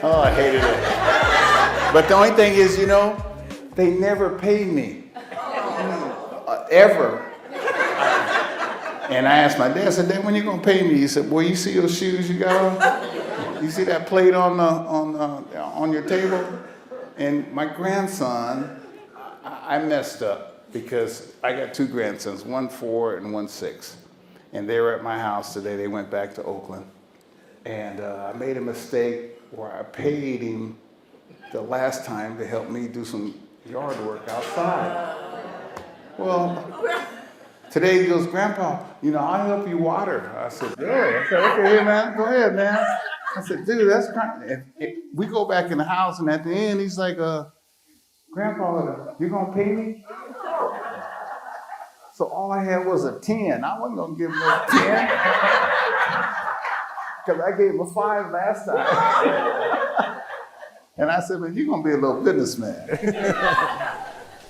Oh, I hated it. But the only thing is, they never paid me. Ever. And I asked my dad, I said, Dad, when you gonna pay me? He said, boy, you see those shoes you got on? You see that plate on your table? And my grandson, I messed up because I got two grandsons, one 4 and one 6. And they were at my house today. They went back to Oakland. And I made a mistake where I paid him the last time to help me do some yard work outside. Well, today he goes, Grandpa, I'll help you water. I said, really? I said, okay, here, man, go ahead, man. I said, dude, that's kind. We go back in the house, and at the end, he's like, Grandpa, you gonna pay me? So all I had was a 10. I wasn't gonna give him a 10 because I gave him a 5 last time. And I said, man, you're gonna be a little businessman.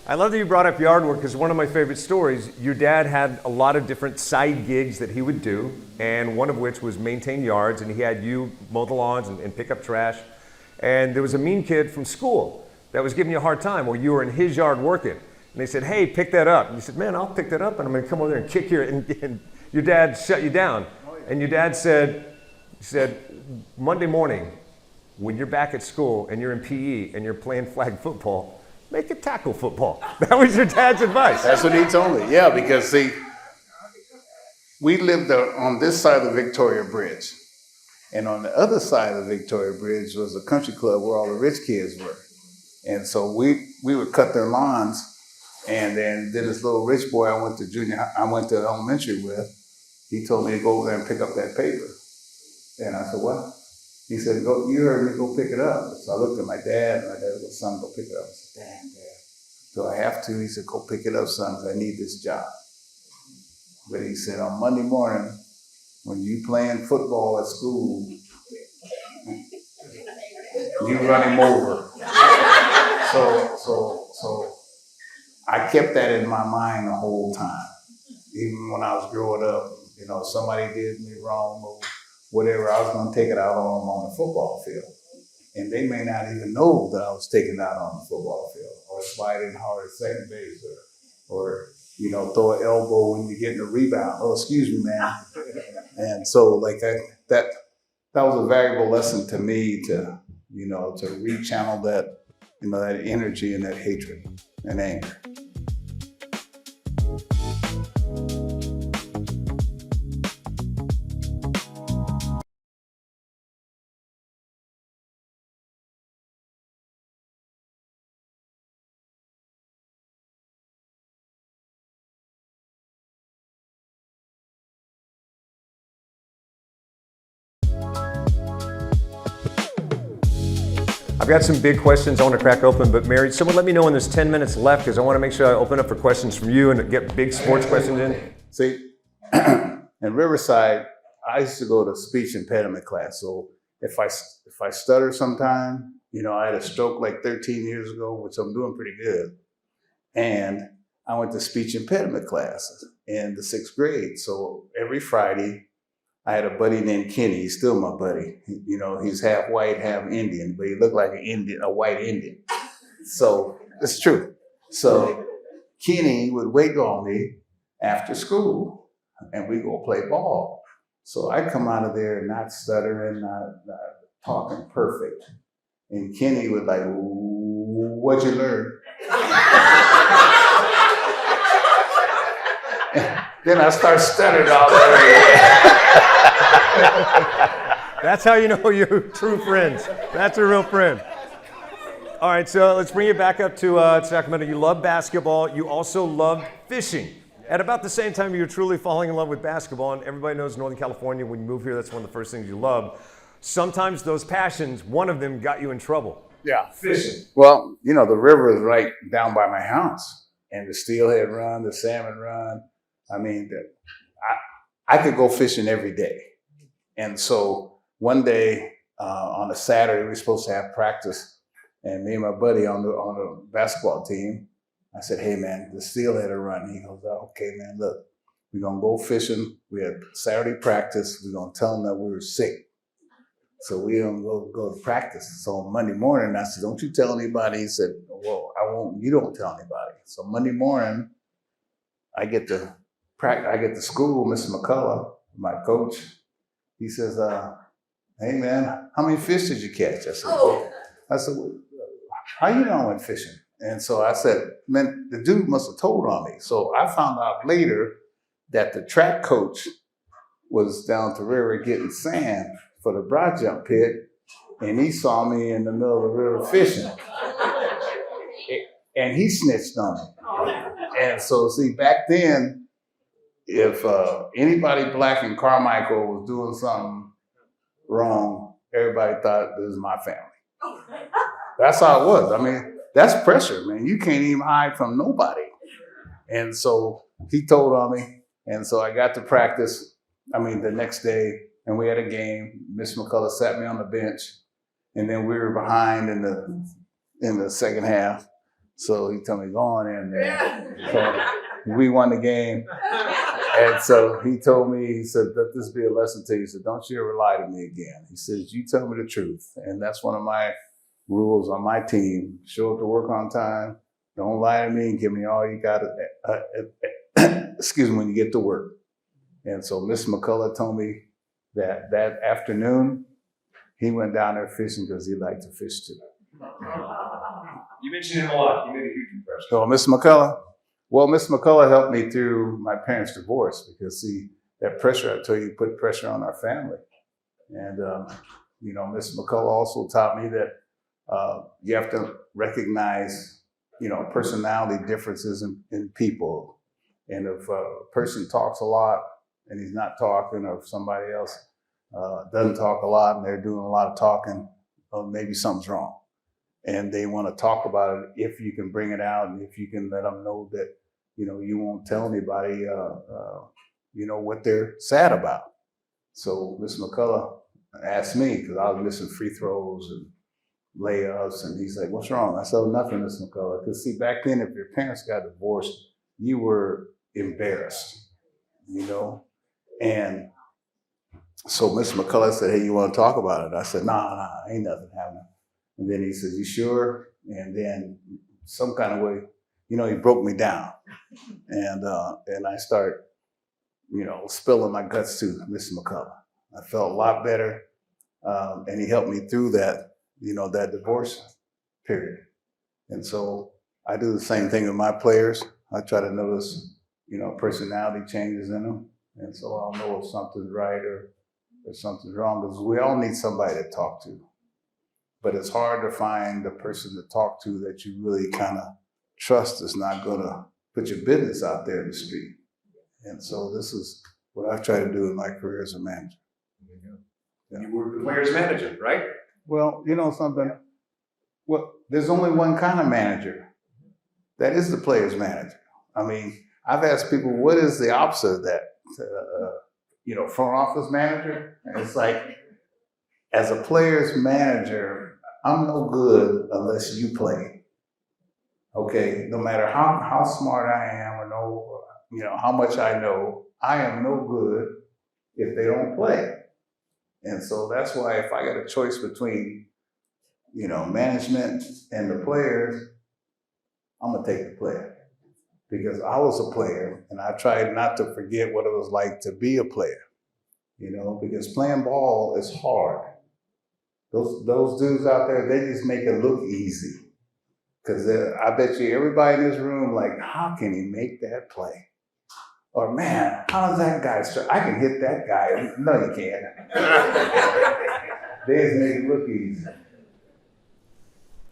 I love that you brought up yard work because one of my favorite stories, your dad had a lot of different side gigs that he would do, and one of which was maintain yards, and he had you mow the lawns and pick up trash. And there was a mean kid from school that was giving you a hard time while you were in his yard working. And they said, hey, pick that up. And you said, man, I'll pick that up, and I'm gonna come over there and kick your, and your dad shut you down. And your dad said, Monday morning, when you're back at school and you're in PE and you're playing flag football, make it tackle football. That was your dad's advice. That's what he told me. Yeah, because see, we lived on this side of the Victoria Bridge. And on the other side of the Victoria Bridge was a country club where all the rich kids were. And so we would cut their lawns. And then this little rich boy I went to elementary with, he told me to go over there and pick up that paper. And I said, what? He said, "Go. You heard me, go pick it up." So I looked at my dad, and my dad said, son, go pick it up. I said, damn, Dad. Do I have to? He said, go pick it up, son, because I need this job. But he said, on Monday morning, when you playing football at school, you run him over. So I kept that in my mind the whole time. Even when I was growing up, somebody did me wrong or whatever, I was going to take it out on them on the football field. And they may not even know that I was taking it out on the football field, or sliding hard at second base, or throw an elbow when you're getting a rebound. Oh, excuse me, man. And so that was a valuable lesson to me to rechannel that, that energy and that hatred and anger. I've got some big questions I want to crack open, but Mary, someone let me know when there's 10 minutes left because I want to make sure I open up for questions from you and get big sports questions in. See, in Riverside, I used to go to speech impediment class. So if I stutter sometime, I had a stroke like 13 years ago, which I'm doing pretty good. And I went to speech impediment classes in the 6th grade. So every Friday, I had a buddy named Kenny. He's still my buddy. He's half white, half Indian, but he looked like a white Indian. So it's true. So Kenny would wait on me after school, and we go play ball. So I come out of there not stuttering, not talking perfect. And Kenny would like, what'd you learn? Then I start stuttering all over. That's how you know you're true friends. That's a real friend. All right, so let's bring you back up to Sacramento. You love basketball. You also love fishing. At about the same time, you were truly falling in love with basketball, and everybody knows Northern California, when you move here, that's one of the first things you love. Sometimes those passions, one of them got you in trouble. Yeah, fishing. Well, the river is right down by my house, and the steelhead run, the salmon run. I mean, I could go fishing every day. And so one day on a Saturday, we were supposed to have practice, and me and my buddy on the basketball team, I said, hey man, the steelhead are running. He goes, oh, okay man, look, we're gonna go fishing. We had Saturday practice. We're gonna tell them that we were sick. So we don't go to practice. So Monday morning, I said, don't you tell anybody. He said, well, I won't. You don't tell anybody. So Monday morning, I get to practice. I get to school. Mr. McCullough, my coach, he says, hey man, how many fish did you catch? I said, well, how you know I went fishing? And so I said, man, the dude must have told on me. So I found out later that the track coach was down to the river getting sand for the broad jump pit, and he saw me in the middle of the river fishing. And he snitched on me. And so, see, back then, if anybody black in Carmichael was doing something wrong, everybody thought it was my family. That's how it was. I mean, that's pressure, man. You can't even hide from nobody. And so he told on me. And so I got to practice, the next day, and we had a game. Miss McCullough sat me on the bench, and then we were behind in the second half. So he told me, go on in there. So we won the game. And so he told me, he said, let this be a lesson to you. He said, don't you ever lie to me again. He says, you tell me the truth. And that's one of my rules on my team. Show up to work on time. Don't lie to me and give me all you got when you get to work. And so Miss McCullough told me that afternoon, he went down there fishing because he liked to fish too. You mentioned him a lot. You made a huge impression. So Miss McCullough, well, Miss McCullough helped me through my parents' divorce because, see, that pressure, I tell you, put pressure on our family. And, Miss McCullough also taught me that you have to recognize, personality differences in people. And if a person talks a lot and he's not talking, or if somebody else doesn't talk a lot and they're doing a lot of talking, maybe something's wrong. And they want to talk about it if you can bring it out and if you can let them know that, you won't tell anybody, what they're sad about. So Miss McCullough asked me, because I was missing free throws and layups, and he's like, what's wrong? I said, nothing, Miss McCullough. Because, see, back then, if your parents got divorced, you were embarrassed, And so Miss McCullough said, hey, you want to talk about it? I said, nah, ain't nothing happening. And then he says, you sure? And then some kind of way, he broke me down. And I start, spilling my guts to Miss McCullough. I felt a lot better. And he helped me through that, that divorce period. And so I do the same thing with my players. I try to notice, personality changes in them. And so I'll know if something's right or something's wrong, because we all need somebody to talk to. But it's hard to find the person to talk to that you really kind of trust is not going to put your business out there in the street. And so this is what I've tried to do in my career as a manager. Yeah. You were the player's manager, right? Well, you know something? Well, there's only one kind of manager. That is the player's manager. I've asked people, what is the opposite of that? Front office manager? And it's like, as a player's manager, I'm no good unless you play. Okay, no matter how smart I am or how much I know, I am no good if they don't play. And so that's why if I got a choice between, management and the players, I'm gonna take the player. Because I was a player and I tried not to forget what it was like to be a player. Because playing ball is hard. Those dudes out there, they just make it look easy. Because I bet you everybody in this room, like, how can he make that play? Or, man, how does that guy start? I can hit that guy. No, you can't. They just make it look easy.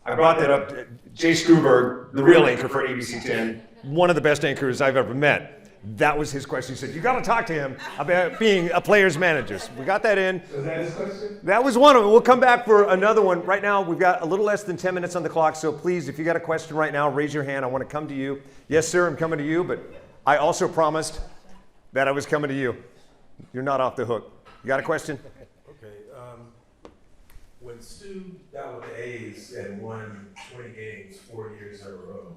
I brought that up. Jay Struberg, the real anchor for ABC 10, one of the best anchors I've ever met. That was his question. He said, you got to talk to him about being a player's manager. We got that in. Was that his question? That was one of them. We'll come back for another one. Right now, we've got a little less than 10 minutes on the clock, so please, if you got a question right now, raise your hand. I want to come to you. Yes, sir, I'm coming to you, but I also promised that I was coming to you. You're not off the hook. You got a question? Okay. When Stu got with the A's and won 20 games 4 years in a row,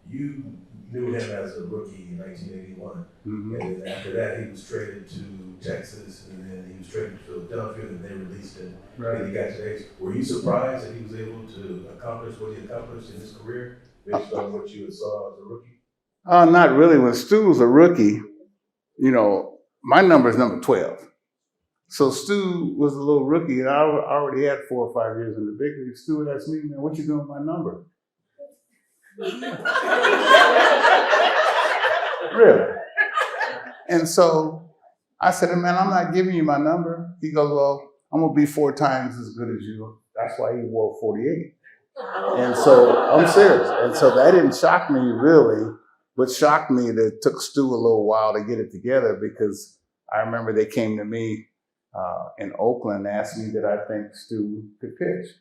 you knew him as a rookie in 1981. Mm-hmm. And then after that, he was traded to Texas, and then he was traded to Philadelphia, and they released him. Right. And he got to the A's. Were you surprised that he was able to accomplish what he accomplished in his career based on what you saw as a rookie? Not really. When Stu was a rookie, you know, my number is number 12. So Stu was a little rookie, and I already had 4 or 5 years in the big league. Stu asked me, man, what you doing with my number? Really? And so I said, man, I'm not giving you my number. He goes, well, I'm going to be 4 times as good as you. That's why he wore 48. And so I'm serious. And so that didn't shock me really. What shocked me, that it took Stu a little while to get it together, because I remember they came to me in Oakland and asked me that I think Stu could pitch.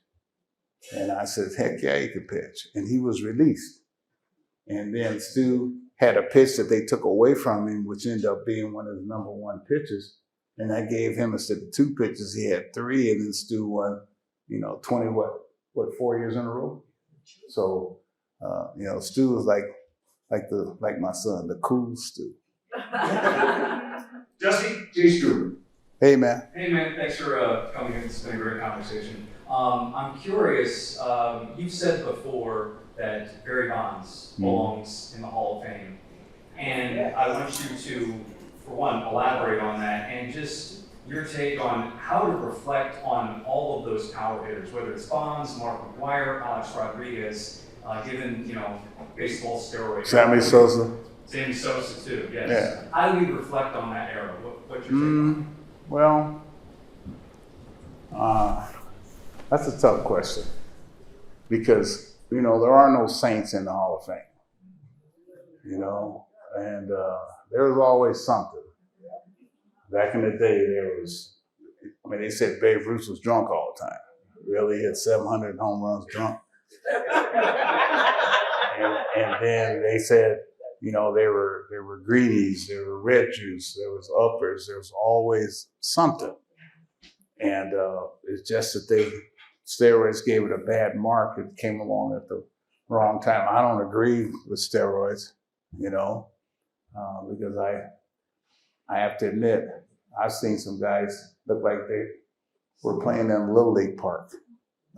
And I said, heck yeah, he could pitch. And he was released. And then Stu had a pitch that they took away from him, which ended up being one of his number 1 pitches. And I gave him, instead of 2 pitches, he had 3. And then Stu won, 20, 4 years in a row? So, Stu was like my son, the cool Stu. Justin, Jay Stewart. Hey, man. Hey, man. Thanks for coming in. It's been a great conversation. I'm curious. You've said before that Barry Bonds belongs in the Hall of Fame, and I want you to, for one, elaborate on that, and just your take on how to reflect on all of those power hitters, whether it's Bonds, Mark McGwire, Alex Rodriguez, given baseball steroids. Sammy Sosa. Sammy Sosa too. Yes. Yeah. How do we reflect on that era? What's your take on it? Well, that's a tough question, because, there are no saints in the Hall of Fame, and there was always something. Back in the day, they said Babe Ruth was drunk all the time. Really, he had 700 home runs drunk. and then they said, they were greenies, there were red juice, there was uppers, there was always something. And it's just that steroids gave it a bad mark. It came along at the wrong time. I don't agree with steroids, because I have to admit, I've seen some guys look like they were playing in Little League Park.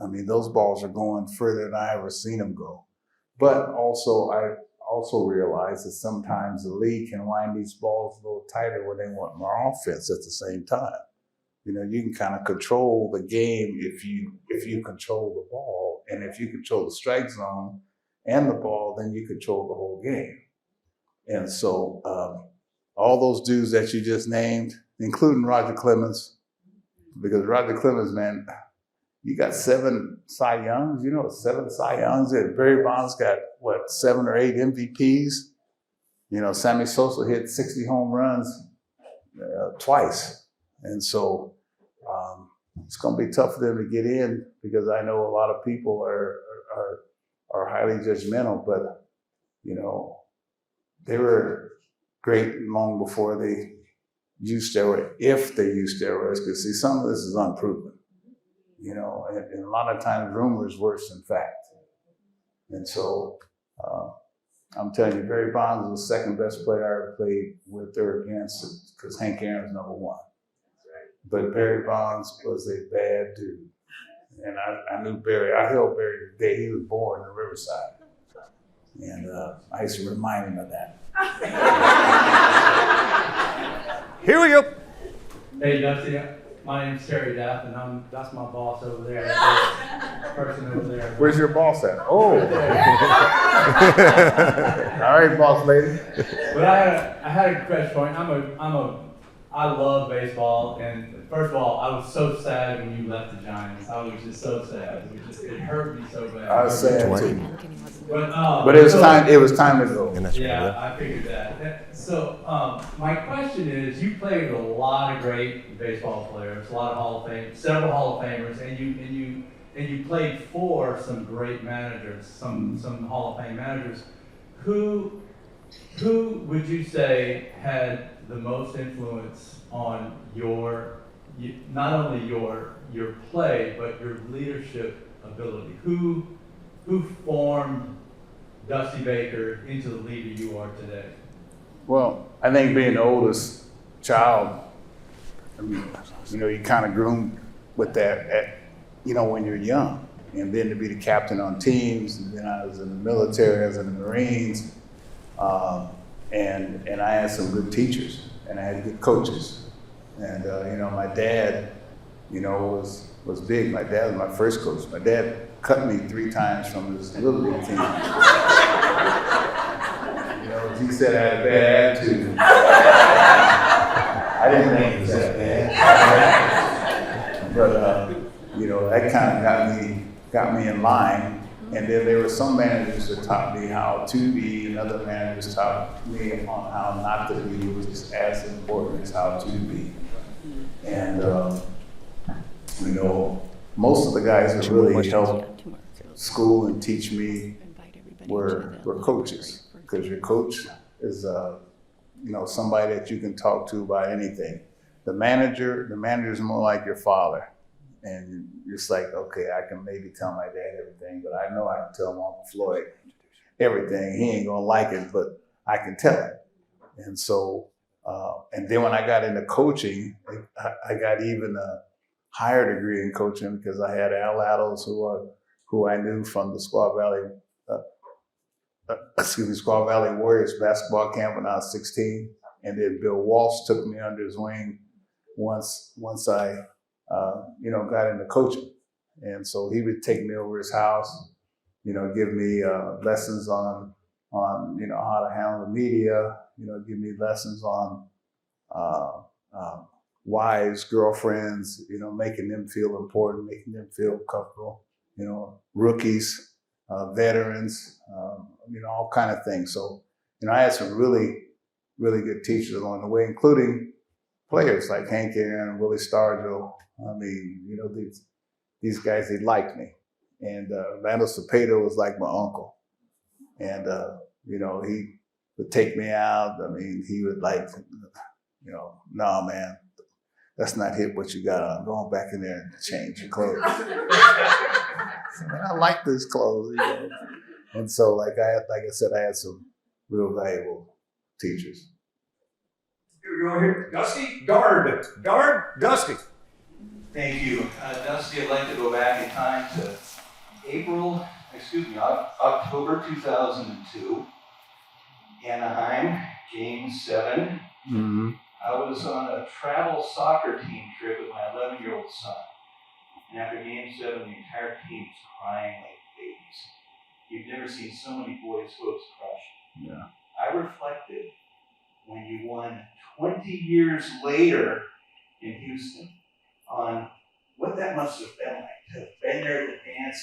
I mean, those balls are going further than I ever seen them go. But I also realize that sometimes the league can wind these balls a little tighter when they want more offense at the same time. You can kind of control the game if you control the ball, and if you control the strike zone and the ball, then you control the whole game. And so all those dudes that you just named, including Roger Clemens, because Roger Clemens, man, you got 7 Cy Youngs, 7 Cy Youngs. And Barry Bonds got, 7 or 8 MVPs? Sammy Sosa hit 60 home runs twice. And so it's going to be tough for them to get in, because I know a lot of people are highly judgmental, but, they were great long before they used steroids, if they used steroids, because see, some of this is unproven. And a lot of times rumor is worse than fact. And so I'm telling you, Barry Bonds was the 2nd best player I ever played with or against, because Hank Aaron's number 1. But Barry Bonds was a bad dude. And I knew Barry. I held Barry the day he was born in Riverside. And I used to remind him of that. Here we go. Hey, Dusty. My name's Terry Daff, and that's my boss over there. That person over there. Where's your boss at? Oh. All right, boss lady. But I had a question point. I love baseball, and first of all, I was so sad when you left the Giants. I was just so sad. It hurt me so bad. I was sad too. But it was time. It was time to go. Yeah, I figured that. So my question is, you played with a lot of great baseball players, a lot of Hall of Fame, several Hall of Famers, and you played for some great managers, some Hall of Fame managers. Who would you say had the most influence on not only your play, but your leadership ability? Who formed Dusty Baker into the leader you are today? Well, I think being the oldest child, I mean, you know, you kind of groomed with that you know, when you're young. And then to be the captain on teams, and then I was in the military, I was in the Marines, and I had some good teachers, and I had good coaches. And you know, my dad, you know, was big. My dad was my first coach. My dad cut me 3 times from his little league team. You know, he said I had a bad attitude. I didn't think it was that bad. But you know, that kind of got me in line. And then there were some managers that taught me how to be, and other managers taught me on how not to be, which is as important as how to be. And you know, most of the guys that really helped school and teach me were coaches, because your coach is you know, somebody that you can talk to about anything. The manager is more like your father. And it's like, okay, I can maybe tell my dad everything, but I know I can tell Uncle Floyd everything. He ain't gonna like it, but I can tell him. And so, and then when I got into coaching, I got even a higher degree in coaching, because I had Al Adams, who I knew from the Squaw Valley Warriors basketball camp when I was 16. And then Bill Walsh took me under his wing once I you know, got into coaching. And so he would take me over his house, you know, give me lessons on, you know, how to handle the media, you know, give me lessons on wives, girlfriends, you know, making them feel important, making them feel comfortable, you know, rookies, veterans, you know, all kind of things. So, you know, I had some really, really good teachers along the way, including players like Hank Aaron and Willie Stargell. I mean, you know, these guys, they liked me. And Lando Cepeda was like my uncle. And, you know, he would take me out. I mean, he would like, you know, no, man, that's not hip what you got on. Go on back in there and change your clothes. So, man, I like these clothes, you know. And so, like I said, I had some real valuable teachers. You're going here, Dusty, guard, Dusty. Thank you. Dusty, I'd like to go back in time to October 2002, Anaheim, Game 7. Mm-hmm. I was on a travel soccer team trip with my 11-year-old son. And after Game 7, the entire team was crying like babies. You've never seen so many boys' hopes crushed. Yeah. I reflected when you won 20 years later in Houston on what that must have been like to have been there at the dance,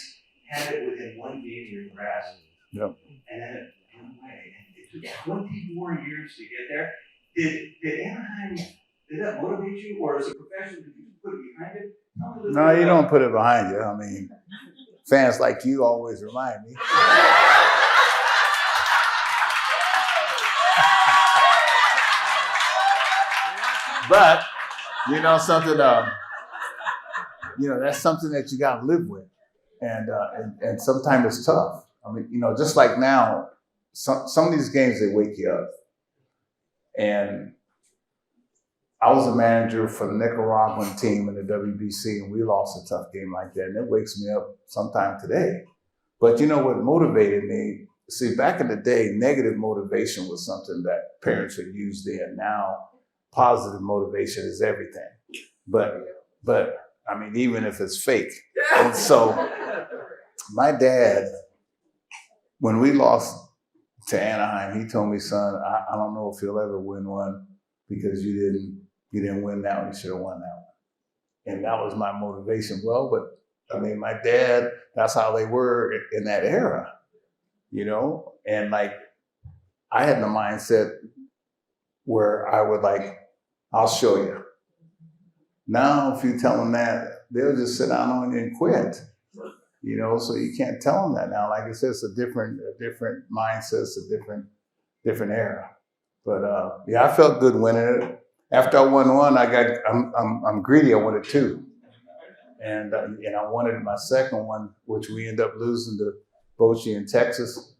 have it within 1 game of your grasp. Yep. And then it went away. And it took 20 more years to get there. Did Anaheim, did that motivate you, or as a professional, did you put it behind it? Tell me a little No, bit you about don't put it behind you. I mean, fans like you always remind me. But, you know something, you know, that's something that you got to live with. And sometimes it's tough. I mean, you know, just like now, some of these games, they wake you up. And I was a manager for the Nicaraguan team in the WBC, and we lost a tough game like that. And it wakes me up sometime today. But you know what motivated me? See, back in the day, negative motivation was something that parents would use then. Now, positive motivation is everything. But I mean, even if it's fake. And so my dad, when we lost to Anaheim, he told me, son, I don't know if you'll ever win one because you didn't win that one. You should have won that one. And that was my motivation. Well, but I mean, my dad, that's how they were in that era, you know? And like, I had the mindset where I would like, I'll show you. Now, if you tell them that, they'll just sit down on you and quit. You know, so you can't tell them that now. Like I said, it's a different mindset, it's a different era. But yeah, I felt good winning it. After I won one, I'm greedy. I wanted two, and I wanted my second one, which we ended up losing to Boche in Texas.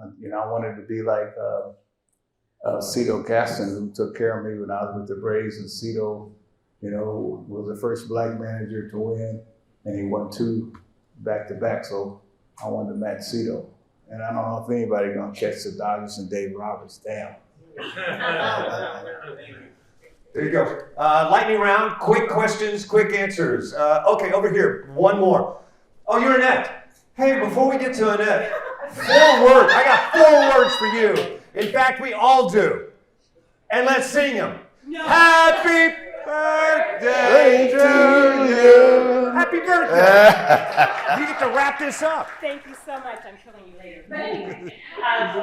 I wanted to be like Cito Gaston, who took care of me when I was with the Braves, and Cito, was the first black manager to win, and he won 2 back-to-back, so I wanted to match Cito. And I don't know if anybody gonna catch the Dodgers and Dave Roberts. Damn. There you go. Lightning round, quick questions, quick answers. Okay, over here, one more. Oh, you're Annette. Hey, before we get to Annette, 4 words. I got 4 words for you. In fact, we all do. And let's sing them. No. Happy birthday to you. Happy birthday. You get to wrap this up. Thank you so much. I'm killing you later. But anyway,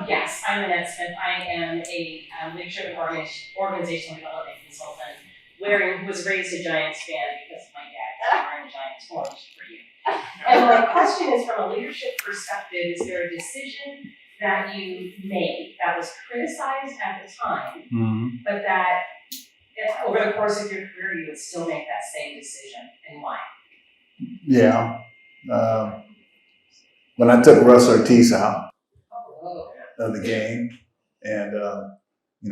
yes, I'm Annette Smith. I am a leadership and organizational development consultant. Who was raised a Giants fan because my dad was wearing Giants orange for you. And my question is, from a leadership perspective, is there a decision that you made that was criticized at the time, but that over the course of your career you would still make that same decision, and why? Yeah. When I took Russ Ortiz out of the game, and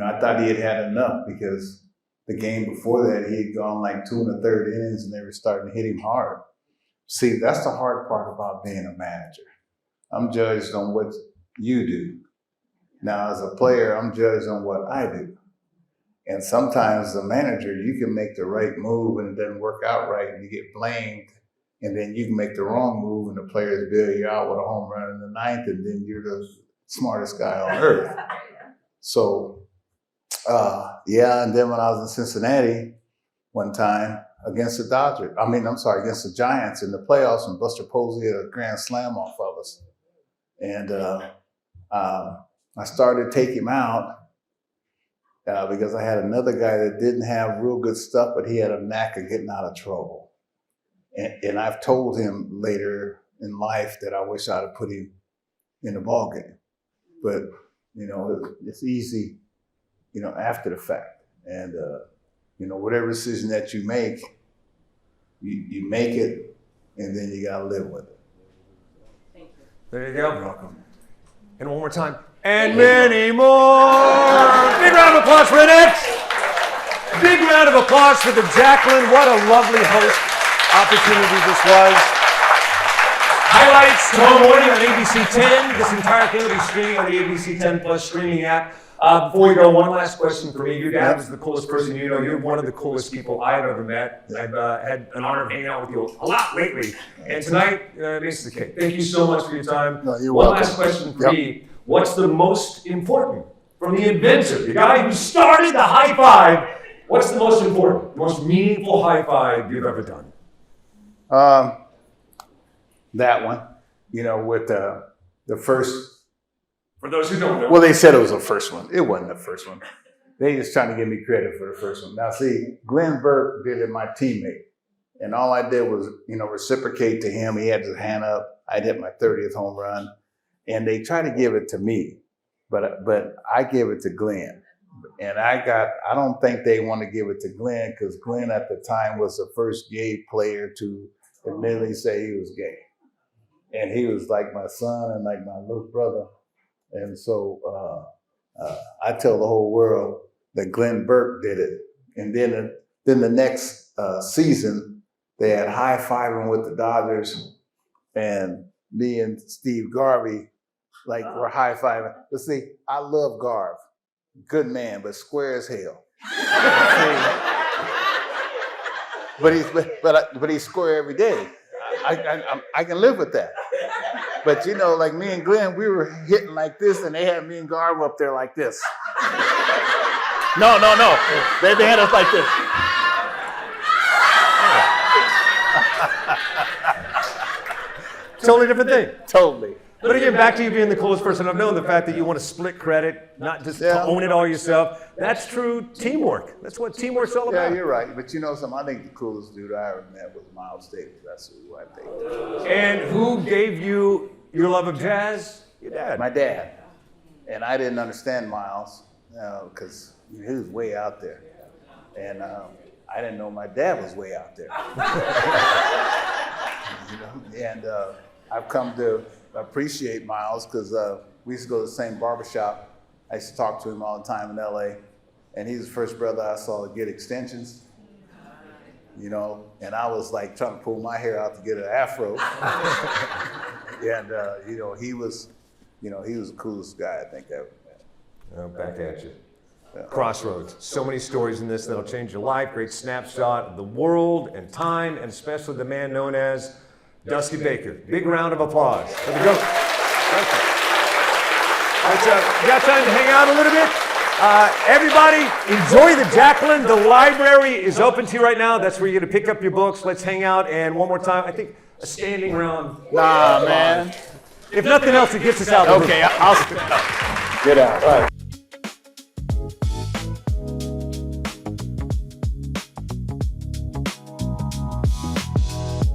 I thought he had enough, because the game before that he had gone like 2 1/3 innings and they were starting to hit him hard. See, that's the hard part about being a manager. I'm judged on what you do. Now, as a player, I'm judged on what I do. And sometimes, as a manager, you can make the right move and it doesn't work out right, and you get blamed. And then you can make the wrong move and the players bail you out with a home run in the 9th, and then you're the smartest guy on earth. So, and then when I was in Cincinnati one time against the against the Giants in the playoffs, and Buster Posey had a grand slam off of us. And I started to take him out because I had another guy that didn't have real good stuff, but he had a knack of getting out of trouble. And I've told him later in life that I wish I'd have put him in the ball game. But, it's easy, after the fact. And, whatever decision that you make, you make it, and then you got to live with it. Thank you. There you go. You're welcome. And one more time. And many more. Big round of applause for Annette. Big round of applause for the Jacqueline. What a lovely host opportunity this was. Highlights tomorrow morning on ABC 10. This entire thing will be streaming on the ABC 10 Plus streaming app. Before we go, one last question for me. Your dad was the coolest person you know. You're one of the coolest people I've ever met. I've had an honor of hanging out with you a lot lately. And tonight, makes the cake. Thank you so much for your time. No, you're one welcome. last question for me. What's the most important from the inventor, the guy who started the high five? What's the most important, the most meaningful high five you've ever done? That one, with the first. For those who don't know. Well, they said it was the first one. It wasn't the first one. They just trying to give me credit for the first one. Now, see, Glenn Burke did it, my teammate. And all I did was, reciprocate to him. He had his hand up. I'd hit my 30th home run. And they tried to give it to me. But I gave it to Glenn. And I don't think they want to give it to Glenn, because Glenn at the time was the first gay player to admittedly say he was gay. And he was like my son and like my little brother. And so I tell the whole world that Glenn Burke did it. And then the next season, they had high-fiving with the Dodgers, and me and Steve Garvey, were high-fiving. But see, I love Garv. Good man, but square as hell. but he's square every day. I can live with that. But like me and Glenn, we were hitting like this, and they had me and Garv up there like this. No. They had us like this. Totally different thing. Totally. But again, back to you being the coolest person I've known, the fact that you want to split credit, not just to own it all yourself. That's true teamwork. That's what teamwork's all about. Yeah, you're right. But something, I think the coolest dude I ever met was Miles Davis. That's who I think. And who gave you your love of jazz? Your dad. My dad. And I didn't understand Miles, because he was way out there. And I didn't know my dad was way out there. And I've come to appreciate Miles, because we used to go to the same barbershop. I used to talk to him all the time in LA. And he's the first brother I saw to get extensions, you know, and I was like trying to pull my hair out to get an afro. And, you know, he was the coolest guy I think ever met. Back at you. Yeah. Crossroads. So many stories in this that'll change your life. Great snapshot of the world and time, and especially the man known as Dusty Baker. Big round of applause for the GOAT. Thank you. All right, so you got time to hang out a little bit? Everybody, enjoy the Jacqueline. The library is open to you right now. That's where you're going to pick up your books. Let's hang out. And one more time, I think a standing round. Nah, man. If nothing else, it gets us out. Okay, I'll get out. All right.